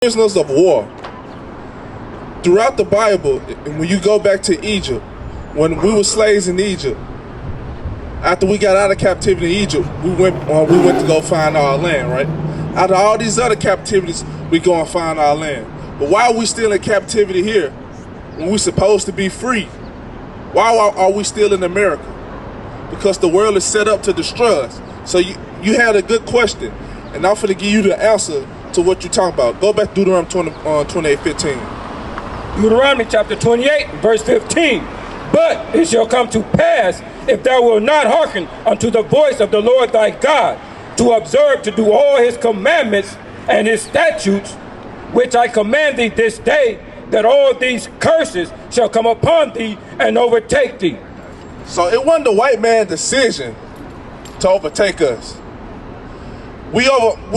prisoners of war. Throughout the Bible, and when you go back to Egypt, when we were slaves in Egypt, after we got out of captivity in Egypt, we went to go find our land, right? Out of all these other captivities, we go and find our land. But why are we still in captivity here when we're supposed to be free? Why are we still in America? Because the world is set up to destroy us. So you had a good question, and I'm going to give you the answer to what you're talking about. Go back to Deuteronomy 28:15. Deuteronomy chapter 28, verse 15. But it shall come to pass, if thou wilt not hearken unto the voice of the Lord thy God, to observe to do all his commandments and his statutes, which I command thee this day, that all these curses shall come upon thee and overtake thee. So it wasn't the white man's decision to overtake us. We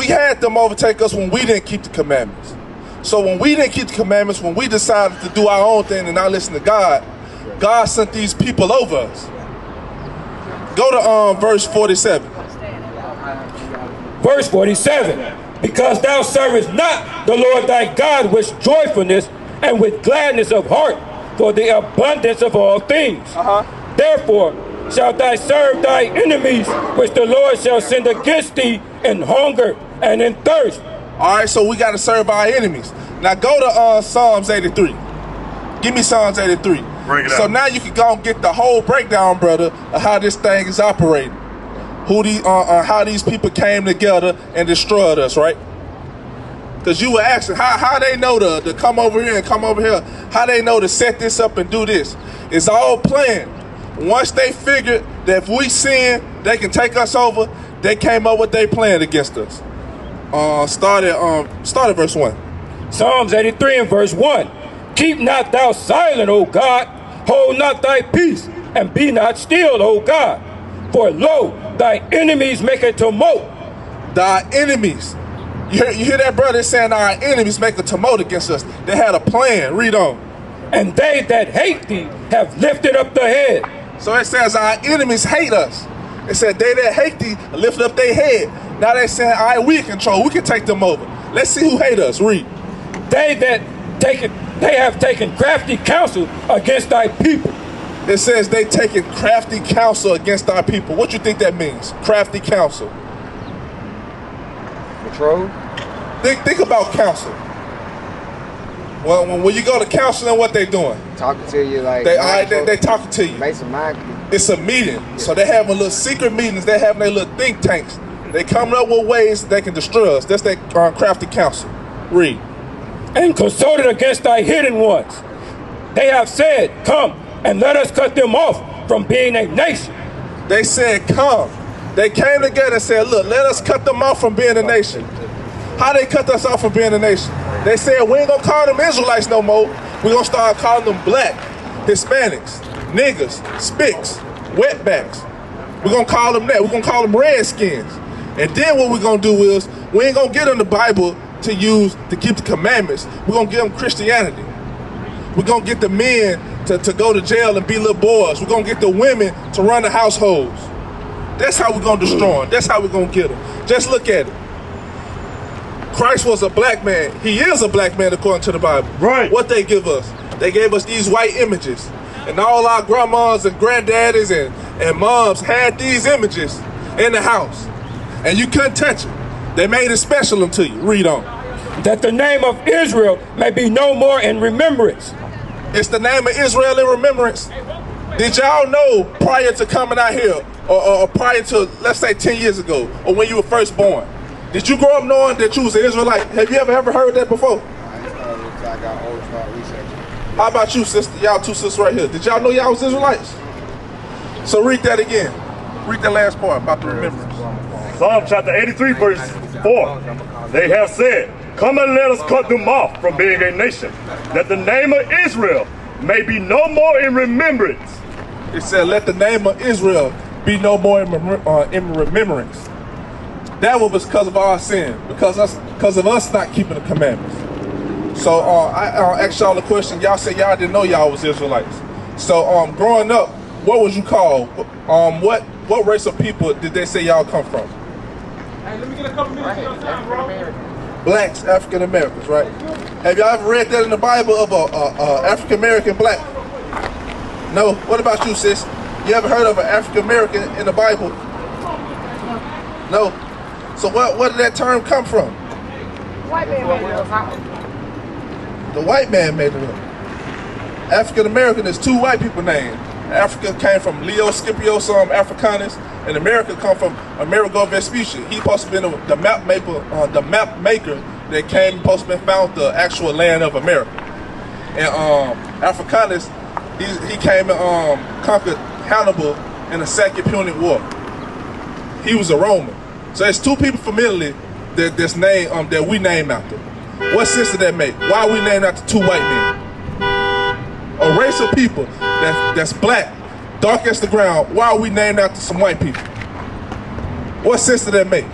had them overtake us when we didn't keep the commandments. So when we didn't keep the commandments, when we decided to do our own thing and not listen to God, God sent these people over us. Go to verse 47. Verse 47. Because thou servest not the Lord thy God with joyfulness and with gladness of heart for the abundance of all things. Therefore shalt thou serve thy enemies, which the Lord shall send against thee in hunger and in thirst. All right, so we got to serve our enemies. Now go to Psalms 83. Give me Psalms 83. Break it so out. now you can go and get the whole breakdown, brother, of how this thing is operating. How these people came together and destroyed us, right? Because you were asking how they know to come over here and come over here. How they know to set this up and do this. It's all planned. Once they figured that if we sin, they can take us over, they came up with their plan against us. Start at verse 1. Psalms 83 and verse 1. Keep not thou silent, O God, hold not thy peace, and be not still, O God. For lo, thy enemies make a tumult. Thy enemies. You hear that, brother? It's saying our enemies make a tumult against us. They had a plan. Read on. And they that hate thee have lifted up the head. So it says our enemies hate us. It said they that hate thee lift up their head. Now they saying, all right, we in control. We can take them over. Let's see who hate us. Read. They have taken crafty counsel against thy people. It says they taken crafty counsel against our people. What you think that means? Crafty counsel. Control. Think about counsel. Well, when you go to counseling, what they doing? Talking to you like they talking to you. Make some mind. It's a meeting. So they having little secret meetings. They having their little think tanks. They coming up with ways that they can destroy us. That's their crafty counsel. Read. And consulted against thy hidden ones. They have said, come and let us cut them off from being a nation. They said, come. They came together and said, look, let us cut them off from being a nation. How they cut us off from being a nation? They said, we ain't gonna call them Israelites no more. We're gonna start calling them black, Hispanics, niggas, spicks, wetbacks. We're gonna call them that. We're gonna call them redskins. And then what we're gonna do is, we ain't gonna get them the Bible to use to keep the commandments. We're gonna give them Christianity. We're gonna get the men to go to jail and be little boys. We're gonna get the women to run the households. That's how we're gonna destroy them. That's how we're gonna get them. Just look at it. Christ was a black man. He is a black man according to the Bible. Right. What they give us? They gave us these white images. And all our grandmas and granddaddies and moms had these images in the house. And you couldn't touch it. They made it special unto you. Read on. That the name of Israel may be no more in remembrance. It's the name of Israel in remembrance. Did y'all know prior to coming out here, or prior to, let's say 10 years ago, or when you were first born, did you grow up knowing that you was an Israelite? Have you ever heard that before? I got old start researching. How about you, sister? Y'all two sisters right here. Did y'all know y'all was Israelites? So read that again. Read that last part about the remembrance. Psalm chapter 83, verse 4. They have said, come and let us cut them off from being a nation, that the name of Israel may be no more in remembrance. It said, let the name of Israel be no more in remembrance. That was because of our sin, because of us not keeping the commandments. So I asked y'all a question. Y'all said y'all didn't know y'all was Israelites. So growing up, what was you called? What race of people did they say y'all come from? Hey, let me get a couple minutes of your time, bro. blacks, African Americans, right? Have y'all ever read that in the Bible of a African American black? No. What about you, sis? You ever heard of an African American in the Bible? No. So where did that term come from? White man made it up. The white man made it up. African American is two white people named. Africa came from Leo Scipio, some Africanus, and America come from Amerigo Vespucci. He supposed to be the map maker that came, supposed to be found the actual land of America. And Africanus, he came and conquered Hannibal in the Second Punic War. He was a Roman. So it's two people familiarly that's named that we name after. What sense does that make? Why are we named after two white men? A race of people that's black, dark as the ground. Why are we named after some white people? What sense does that make?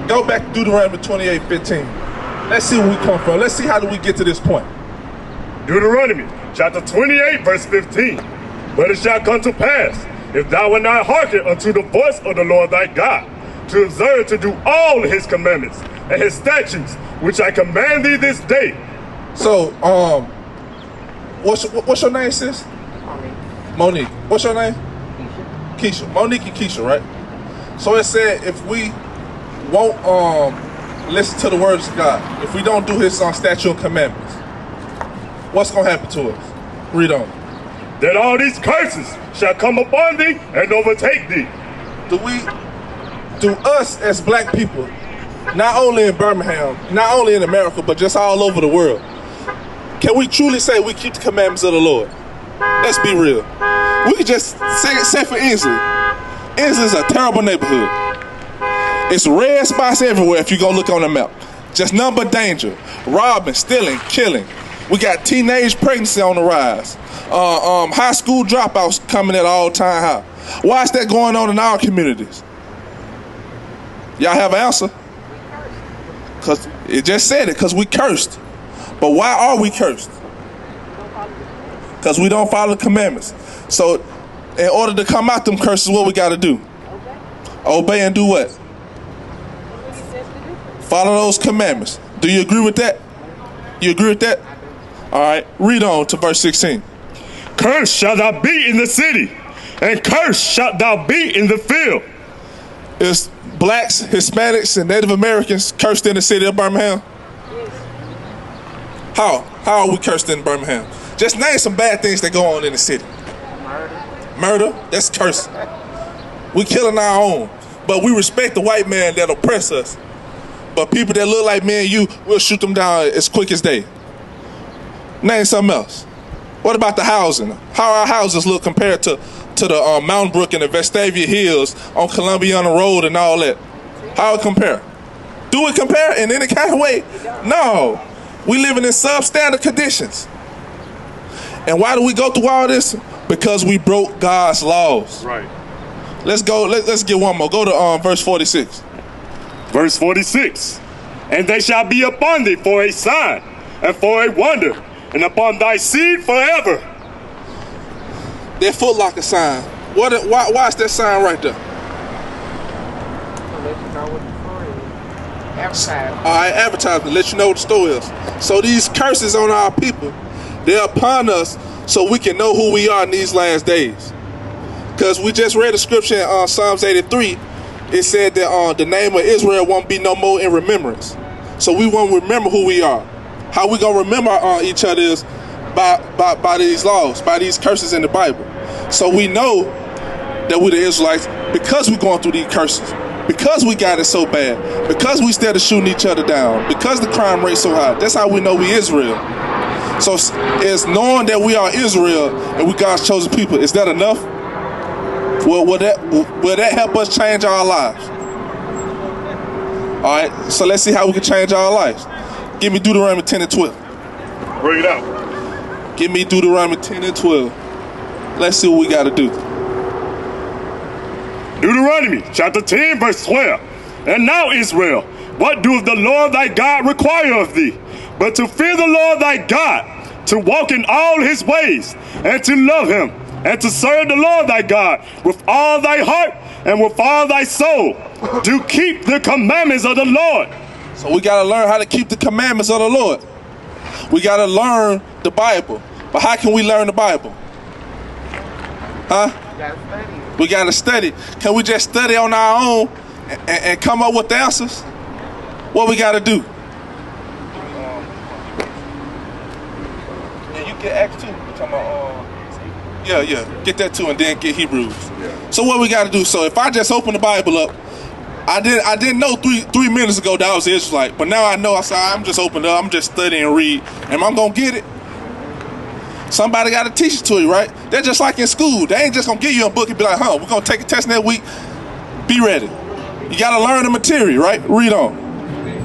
Go back to Deuteronomy 28:15. Let's see where we come from. Let's see how do we get to this point. Deuteronomy chapter 28 verse 15. But it shall come to pass, if thou wilt not hearken unto the voice of the Lord thy God, to observe to do all his commandments and his statutes, which I command thee this day. So, what's your name, sis? Monique. What's your name? Keisha. Monique and Keisha, right? So it said if we won't listen to the words of God, if we don't do his statute and commandments, what's going to happen to us? Read on. That all these curses shall come upon thee and overtake thee. Do us as black people, not only in Birmingham, not only in America, but just all over the world, can we truly say we keep the commandments of the Lord? Let's be real. We could just say for Inslee. Inslee's a terrible neighborhood. It's red spots everywhere if you go look on the map. Just nothing but danger. Robbing, stealing, killing. We got teenage pregnancy on the rise. High school dropouts coming at an all-time high. Why is that going on in our communities? Y'all have an answer? Because it just said it, because we cursed. But why are we cursed? Because we don't follow the commandments. So in order to come out them curses, what we got to do? Obey and do what? Follow those commandments. Do you agree with that? You agree with that? All right, read on to verse 16. Cursed shalt thou be in the city, and cursed shalt thou be in the field. Is blacks, Hispanics, and Native Americans cursed in the city of Birmingham? How are we cursed in Birmingham? Just name some bad things that go on in the city. Murder, that's cursing. We killing our own, but we respect the white man that oppress us. But people that look like me and you, we'll shoot them down as quick as they. Name something else. What about the housing? How our houses look compared to the Mountain Brook and the Vestavia Hills on Columbiana Road and all that? How it compare? Do it compare in any kind of way? No. We living in substandard conditions. And why do we go through all this? Because we broke God's laws. Right. Let's go. Let's get one more. Go to verse 46. Verse 46. And they shall be upon thee for a sign and for a wonder, and upon thy seed forever. That Foot Locker sign. Why is that sign right there? Advertising. All right, advertising, let you know what the store is. So these curses on our people, they're upon us so we can know who we are in these last days. Because we just read a scripture in Psalms 83. It said that the name of Israel won't be no more in remembrance. So we won't remember who we are. How we gonna remember each other is by these laws, by these curses in the Bible. So we know that we're the Israelites because we're going through these curses. Because we got it so bad, because we started shooting each other down, because the crime rate so high. That's how we know we Israel. So it's knowing that we are Israel and we God's chosen people. Is that enough? Will that help us change our lives? All right, so let's see how we can change our lives. Give me Deuteronomy 10 and 12. Bring it out. Give me Deuteronomy 10 and 12. Let's see what we got to do. Deuteronomy chapter 10 verse 12. And now Israel, what doeth the Lord thy God require of thee? But to fear the Lord thy God, to walk in all his ways, and to love him, and to serve the Lord thy God with all thy heart and with all thy soul, to keep the commandments of the Lord So we got to learn how to keep the commandments of the Lord. We got to learn the Bible. But how can we learn the Bible? Huh? We got to study. Can we just study on our own and come up with the answers? What we got to do? Yeah, you get Acts 2. Yeah. Get that too, and then get Hebrews. Yeah. So what we got to do? So if I just open the Bible up, I didn't know three minutes ago that I was an Israelite, but now I know. I'm just opening up. I'm just studying and read, and I'm gonna get it. Somebody got to teach it to you, right? They're just like in school. They ain't just gonna give you a book and be like, we're gonna take a test that week. Be ready. You got to learn the material, right? Read on.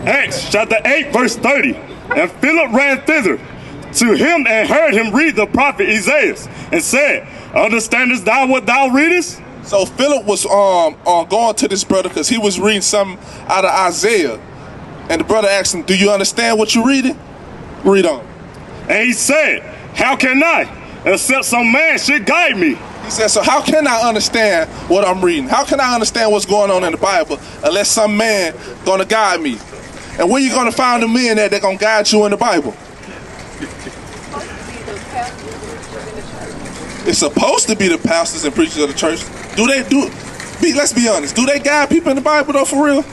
Acts chapter 8, verse 30. And Philip ran thither to him and heard him read the prophet Isaiah, and said, understandest thou what thou readest? So Philip was going to this brother because he was reading something out of Isaiah. And the brother asked him, do you understand what you're reading? Read on. And he said, how can I, except some man should guide me? He said, so how can I understand what I'm reading? How can I understand what's going on in the Bible unless some man gonna guide me? And where you gonna find the men that they're gonna guide you in the Bible? It's supposed to be the pastors and preachers of the church. Let's be honest, do they guide people in the Bible though, for real?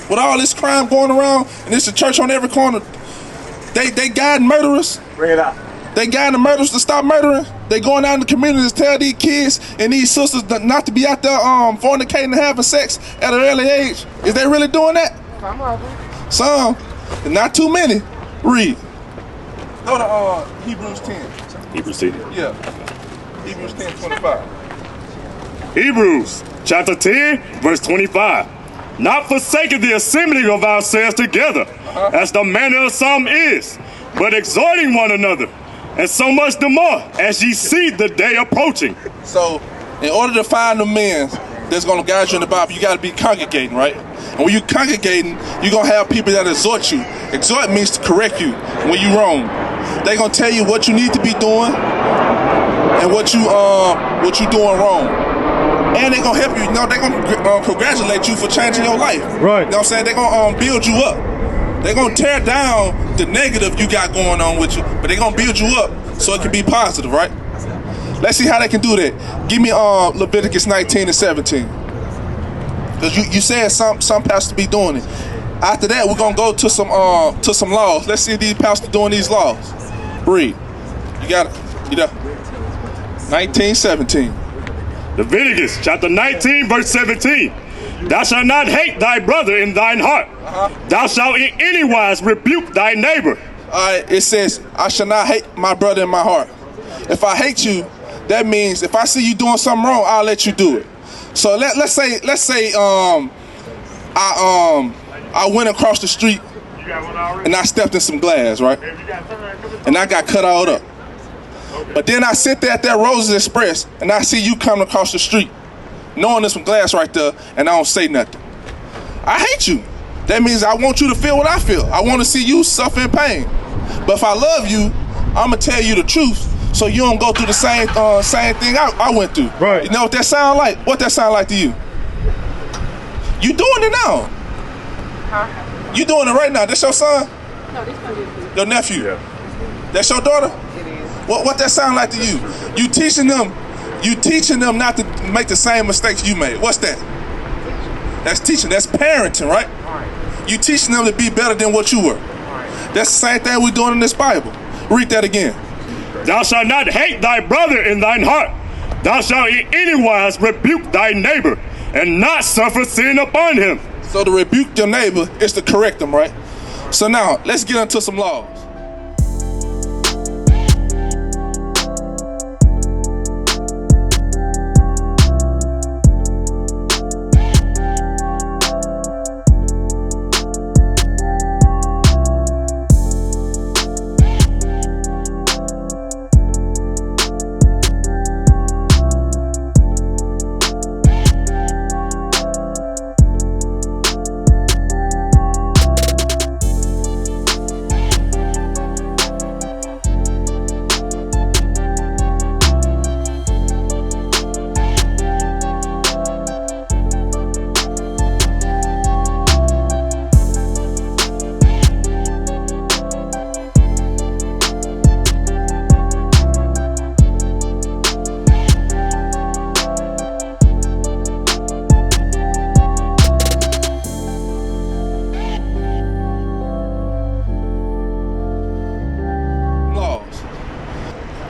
With all this crime going around, and it's a church on every corner, they guide murderers. Bring it out. They guide the murderers to stop murdering. They going out in the communities to tell these kids and these sisters not to be out there fornicating and having sex at an early age. Is they really doing that? Some of them. Some, not too many. Read. Go to Hebrews 10. Hebrews 10. Yeah. Hebrews 10:25. Hebrews chapter 10, verse 25. Not forsaking the assembling of ourselves together, as the manner of some is, but exhorting one another, and so much the more as ye see the day approaching. So, in order to find the men that's going to guide you in the Bible, you got to be congregating, right? And when you're congregating, you're going to have people that exhort you. Exhort means to correct you when you're wrong. They're going to tell you what you need to be doing and what you're doing wrong. And they're going to help you. They're going to congratulate you for changing your life. Right. You know what I'm saying? They're going to build you up. They're going to tear down the negative you got going on with you, but they're going to build you up so it can be positive, right? Let's see how they can do that. Give me Leviticus 19 and 17. Because you said some pastors be doing it. After that, we're going to go to some laws. Let's see if these pastors doing these laws. Read. You got it? You know? 19:17. Leviticus chapter 19, verse 17. Thou shalt not hate thy brother in thine heart. Thou shalt in any wise rebuke thy neighbor. It says, I shall not hate my brother in my heart. If I hate you, that means if I see you doing something wrong, I'll let you do it. So let's say I went across the street and I stepped in some glass, right? And I got cut all up. But then I sit there at that Roses Express and I see you coming across the street, knowing there's some glass right there, and I don't say nothing. I hate you. That means I want you to feel what I feel. I want to see you suffer in pain. But if I love you, I'm going to tell you the truth so you don't go through the same thing I went through. Right. You know what that sound like? What that sound like to you? You doing it now. Huh? You doing it right now. That's your son? No, this one is. Your nephew? Yeah. That's your daughter? It is. What that sound like to you? You teaching them not to make the same mistakes you made. What's that? That's teaching. That's parenting, right? Right. You teaching them to be better than what you were. Right. That's the same thing we're doing in this Bible. Read that again. Thou shalt not hate thy brother in thine heart. Thou shalt in any wise rebuke thy neighbor, and not suffer sin upon him. So to rebuke your neighbor is to correct them, right? So now, let's get into some laws.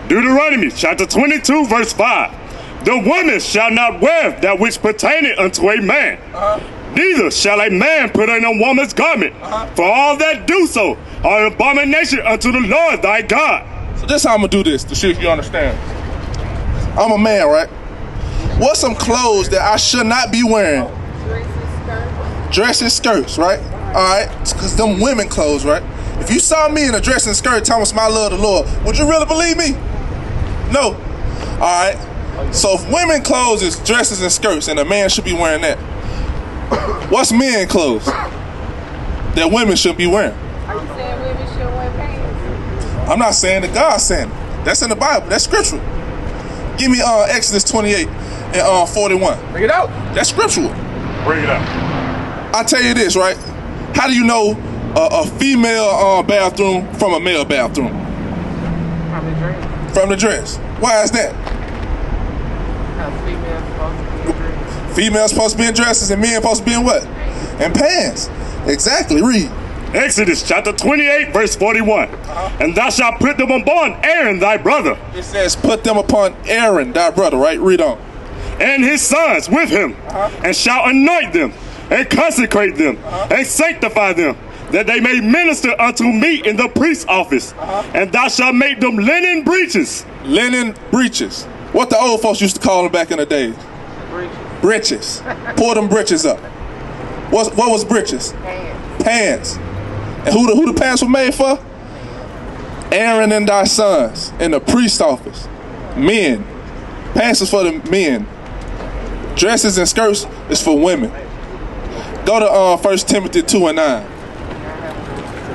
Deuteronomy chapter 22, verse 5. The woman shall not wear that which pertaineth unto a man. Neither shall a man put on a woman's garment. For all that do so are an abomination unto the Lord thy God. So this how I'm gonna do this to see if you understand. I'm a man, right? What's some clothes that I should not be wearing? Dress and skirts, right? All right, because them women clothes, right? If you saw me in a dress and skirt, Thomas, my love the Lord, would you really believe me? No. All right. So if women clothes is dresses and skirts, and a man should be wearing that, what's men clothes that women should be wearing? Are you saying women should wear pants? I'm not saying that God's saying it. That's in the Bible. That's scriptural. Give me Exodus 28 and 41. Bring it out. That's scriptural. Bring it out. I tell you this, right? How do you know a female bathroom from a male bathroom? Probably dress. From the dress. Why is that? Because females supposed to be dressed. Females supposed to be in dresses and men supposed to be in what? In pants. Exactly. Read. Exodus chapter 28, verse 41. And thou shalt put them upon Aaron thy brother. It says, put them upon Aaron, thy brother, right? Read on. And his sons with him, and shall anoint them, and consecrate them, and sanctify them, that they may minister unto me in the priest's office. And thou shalt make them linen breeches. Linen breeches. What the old folks used to call them back in the days? Breeches. Pull them breeches up. What was breeches? Pants. And who the pants were made for? Aaron and thy sons in the priest's office. Men. Pants is for the men. Dresses and skirts is for women. Go to 1 Timothy 2 and 9.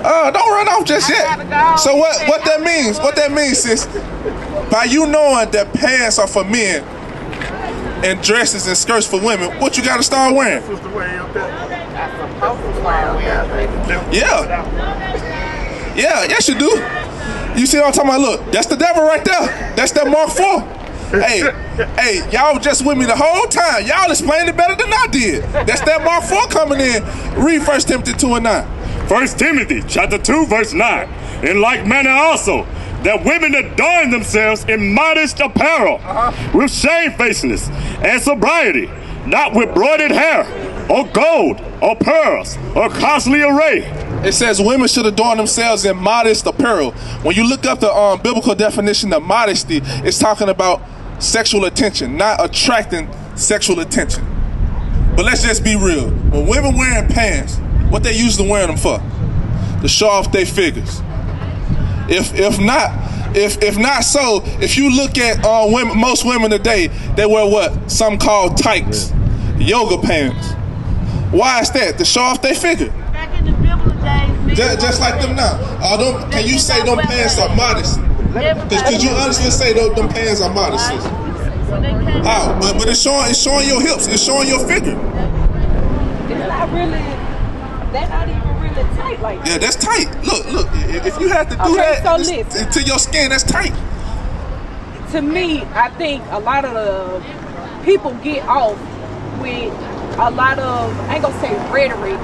Don't run off just yet. So what that means? What that means, sis? By you knowing that pants are for men and dresses and skirts for women, what you got to start wearing? Yeah, yes you do. You see what I'm talking about? Look, that's the devil right there. That's that Mark 4. Hey, y'all just with me the whole time. Y'all explained it better than I did. That's that Mark 4 coming in. Read 1 Timothy 2 and 9. 1 Timothy chapter 2, verse 9. In like manner also, that women adorn themselves in modest apparel, with shamefacedness and sobriety, not with broidered hair, or gold, or pearls, or costly array. It says women should adorn themselves in modest apparel. When you look up the biblical definition of modesty, it's talking about sexual attention, not attracting sexual attention. But let's just be real. When women wearing pants, what they usually wearing them for? To show off their figures. If not so, if you look at women, most women today, they wear what? Some called tights, yoga pants. Why is that? To show off their figure. Back in the biblical days, Just like them now. Can you say them pants are modest? Could you honestly say them pants are modest? Sis? How? But it's showing your hips. It's showing your figure. It's not really, they're not even really tight like that. Yeah, that's tight. Look. If you have to do that to your skin, that's tight. To me, I think a lot of the people get off with a lot of, I ain't gonna say rhetoric,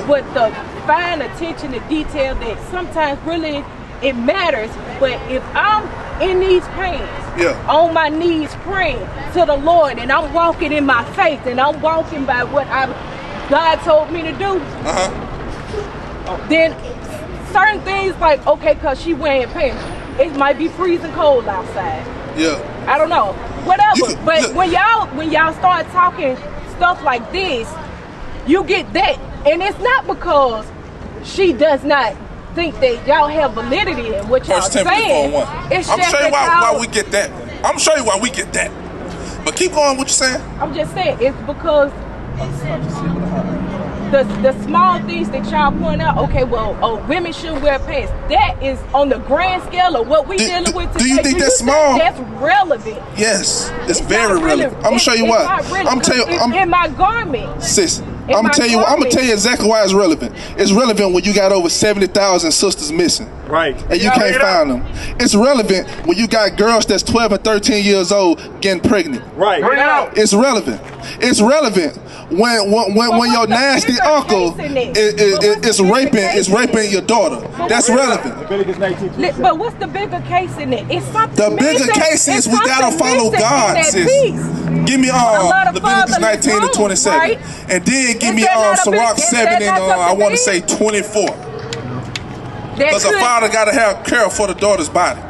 but the fine attention to detail that sometimes really it matters. But if I'm in these pants, on my knees praying to the Lord, and I'm walking in my faith, and I'm walking by what God told me to do, then certain things like, okay, cause she wearing pants, it might be freezing cold outside. Yeah. I don't know. Whatever. But when y'all start talking stuff like this, you get that. And it's not because she does not think that y'all have validity in what y'all saying. It's I'm just sure that why we get that. I'm sure you why we get that. But keep going what you're saying. I'm just saying it's because the small things that y'all point out, okay, well, women should wear pants. That is on the grand scale of what we dealing with today. Do you think that's small? That's relevant. Yes, it's very relevant. I'm gonna show you why. I'm tell you. In my garment, sis. I'm gonna tell you exactly why it's relevant. It's relevant when you got over 70,000 sisters missing. Right. And you can't find them. It's relevant when you got girls that's 12 and 13 years old getting pregnant. Right. It's relevant. It's relevant when your nasty uncle is raping your daughter. That's relevant. But what's the bigger case in it? It's something. The bigger case is we gotta follow God, sis. Give me Leviticus 19 to 27, right? And then give me Sirach 7 and I want to say 24. Because a father gotta have care for the daughter's body.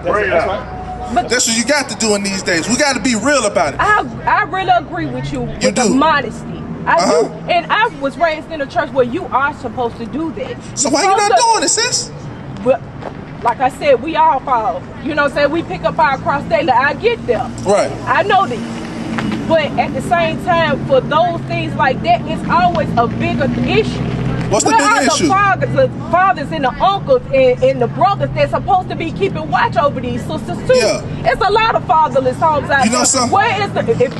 But that's what you got to do in these days. We got to be real about it. I really agree with you with the modesty. I do. And I was raised in a church where you are supposed to do that. So why you not doing it, sis? But like I said, we all fall. You know what I'm saying? We pick up our cross daily. I get there. Right. I know this. But at the same time, for those things like that, it's always a bigger issue. What's the bigger issue? The fathers and the uncles and the brothers that's supposed to be keeping watch over these sisters too. Yeah. It's a lot of fatherless homes out there. You know something? Where is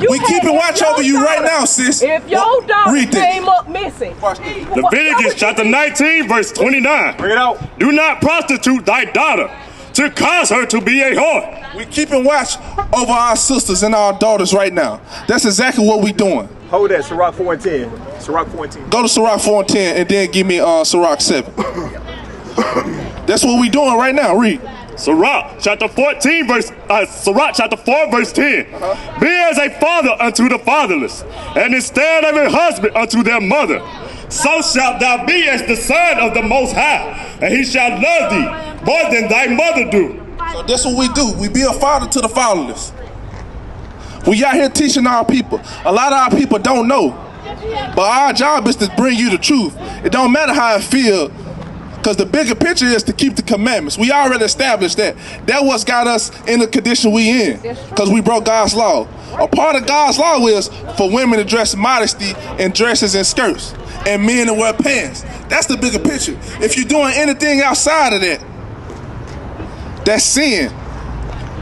we keeping watch over you right now, sis. If your daughter came up missing. Leviticus chapter 19, verse 29. Bring it out. Do not prostitute thy daughter to cause her to be a whore. We keeping watch over our sisters and our daughters right now. That's exactly what we doing. Hold that, Sirach 4 and 10. Sirach 4 and 10. Go to Sirach 4 and 10 and then give me Sirach 7. That's what we doing right now. Read. Sirach chapter 14 verse Sirach chapter 4 verse 10. Be as a father unto the fatherless, and instead of a husband unto their mother. So shalt thou be as the son of the Most High, and he shall love thee more than thy mother do. So that's what we do. We be a father to the fatherless. We out here teaching our people. A lot of our people don't know. But our job is to bring you the truth. It don't matter how it feels, because the bigger picture is to keep the commandments. We already established that. That's what's got us in the condition we in, because we broke God's law. A part of God's law is for women to dress modesty in dresses and skirts, and men to wear pants. That's the bigger picture. If you're doing anything outside of that, that's sin.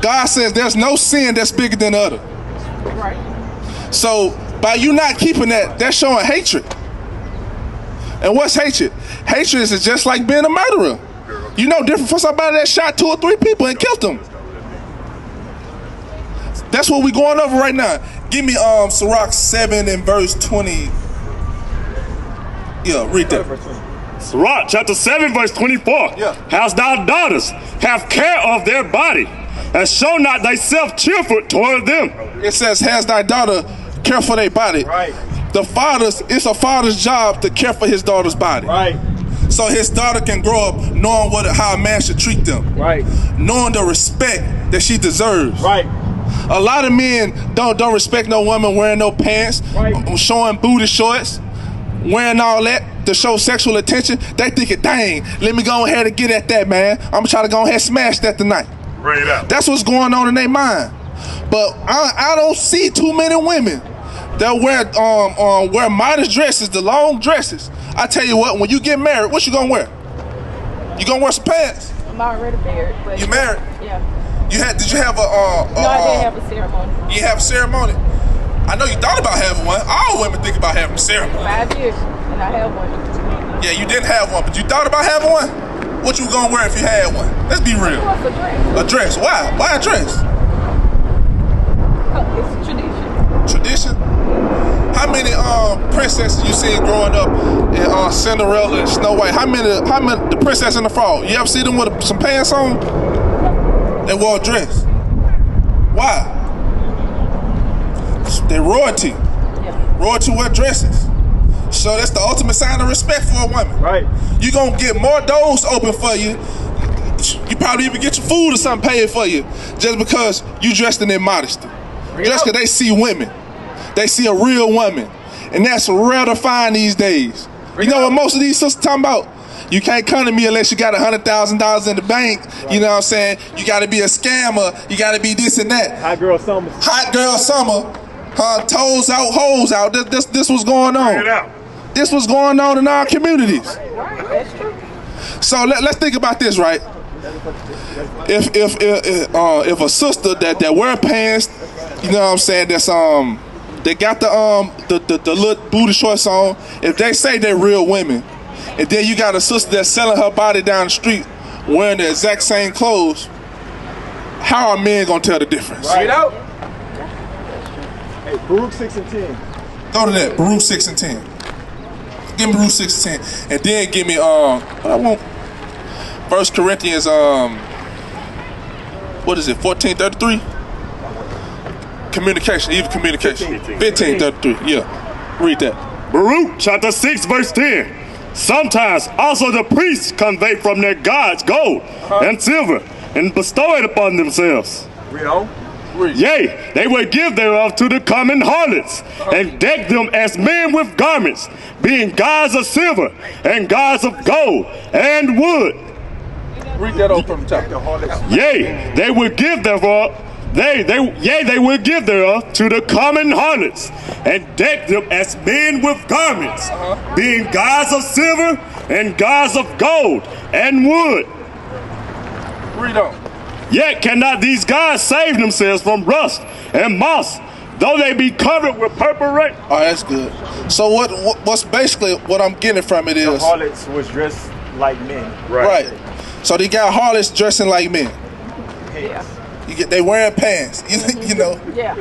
God says there's no sin that's bigger than the other. Right. So by you not keeping that, that's showing hatred. And what's hatred? Hatred is just like being a murderer. You know different from somebody that shot 2 or 3 people and killed them. That's what we're going over right now. Give me Sirach 7 and verse 20. Yeah, read that. Sirach chapter 7 verse 24. Yeah. Hast thou daughters, have care of their body, and show not thyself cheerful toward them. It says, has thy daughter care for their body. Right. It's a father's job to care for his daughter's body. Right. So his daughter can grow up knowing how a man should treat them. Right. Knowing the respect that she deserves. Right. A lot of men don't respect no woman wearing no pants, showing booty shorts, wearing all that to show sexual attention. They thinking, dang, let me go ahead and get at that, man. I'm gonna try to go ahead and smash that tonight. Right up. That's what's going on in their mind. But I don't see too many women that wear modest dresses, the long dresses. I tell you what, when you get married, what you gonna wear? You gonna wear some pants? I'm already married. But you married? Yeah. Did you have a? No, I didn't have a ceremony. You didn't have a ceremony? I know you thought about having one. All women think about having a ceremony. 5 years, and I had one. Yeah, you didn't have one, but you thought about having one? What you gonna wear if you had one? Let's be real. What's a dress? A dress. Why? Why a dress? Oh, it's tradition. Tradition? How many princesses you seen growing up in Cinderella and Snow White? How many the Princess and the Frog? You ever see them with some pants on? They wore a dress. Why? They royalty. Yeah. Royalty wear dresses. So that's the ultimate sign of respect for a woman. Right. You gonna get more doors open for you. You probably even get your food or something paid for you just because you dressed in their modesty. Just because they see women. They see a real woman. And that's rare to find these days. You know what most of these sisters talking about? You can't come to me unless you got $100,000 in the bank. You know what I'm saying? You got to be a scammer. You got to be this and that. Hot girl summer. Hot girl summer. Toes out, hoes out. This was going on. This was going on in our communities. That's true. So let's think about this, right? If a sister that wear pants, you know what I'm saying, that's they got the little booty shorts on, if they say they're real women, and then you got a sister that's selling her body down the street wearing the exact same clothes, how are men gonna tell the difference? Right out. Hey, Baruch 6 and 10. Go to that, Baruch 6 and 10. Give me Baruch 6 and 10. And then give me, what I want? 1 Corinthians, what is it, 14:33? Communication, even communication. 15:33, yeah. Read that. Baruch chapter 6 verse 10. Sometimes also the priests convey from their gods gold and silver and bestow it upon themselves. Read on. Yea, they will give thereof to the common harlots and deck them as men with garments, being gods of silver and gods of gold and wood. Read that over from the top. Yea, they will give thereof. They will give thereof to the common harlots and deck them as men with garments, being gods of silver and gods of gold and wood. Read on. Yet cannot these gods save themselves from rust and moss, though they be covered with purple rain. Oh, that's good. So what's basically what I'm getting from it The is harlots was dressed like men. right. So they got harlots dressing like men. Yeah. They wearing pants, you know, Yeah.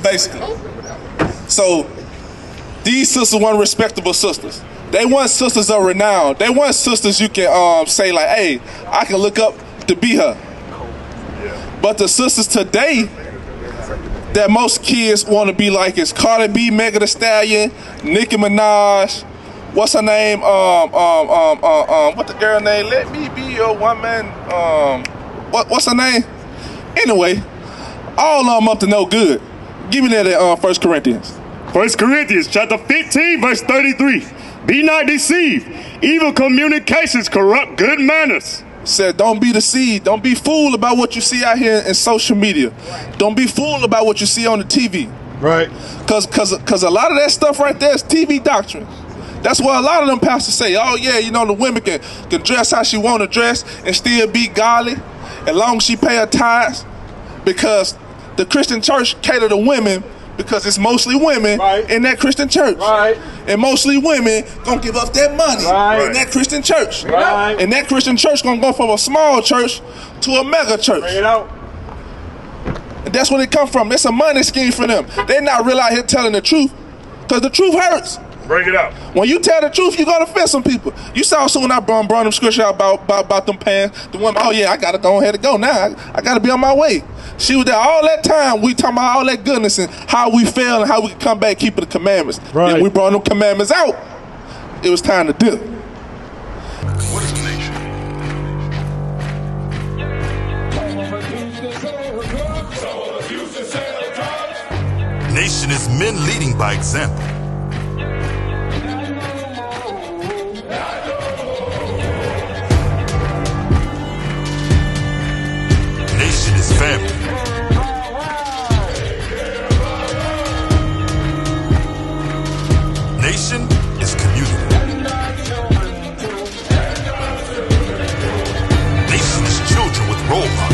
basically. So these sisters weren't respectable sisters. They weren't sisters of renown. They weren't sisters you can say like, hey, I can look up to be her. But the sisters today that most kids want to be like is Cardi B, Megan Thee Stallion, Nicki Minaj. What's her name? What the girl name? Let me be your woman. What's her name? Anyway, all of them up to no good. Give me that at 1 Corinthians. 1 Corinthians chapter 15 verse 33. Be not deceived. Evil communications corrupt good manners. Said, don't be deceived. Don't be fooled about what you see out here in social media. Don't be fooled about what you see on the TV. Right. Cause a lot of that stuff right there is TV doctrine. That's what a lot of them pastors say. Oh yeah, you know, the women can dress how she want to dress and still be godly as long as she pay her tithes, because the Christian church cater to women because it's mostly women in that Christian church. Right. And mostly women gonna give up their money in that Christian church. Right. And that Christian church gonna go from a small church to a mega church. Bring it out. And that's where they come from. It's a money scheme for them. They're not really out here telling the truth, because the truth hurts. Bring it out. When you tell the truth, you're gonna offend some people. You saw soon I brought them scripture out about them pants. The woman, oh yeah, I gotta go ahead and go now. I gotta be on my way. She was there all that time. We talking about all that goodness and how we fail and how we can come back keeping the commandments. Right. Then we brought them commandments out. It was time to dip. What is nation? Nation is men leading by example. Nation is family. Nation is community. Nation is children with role models.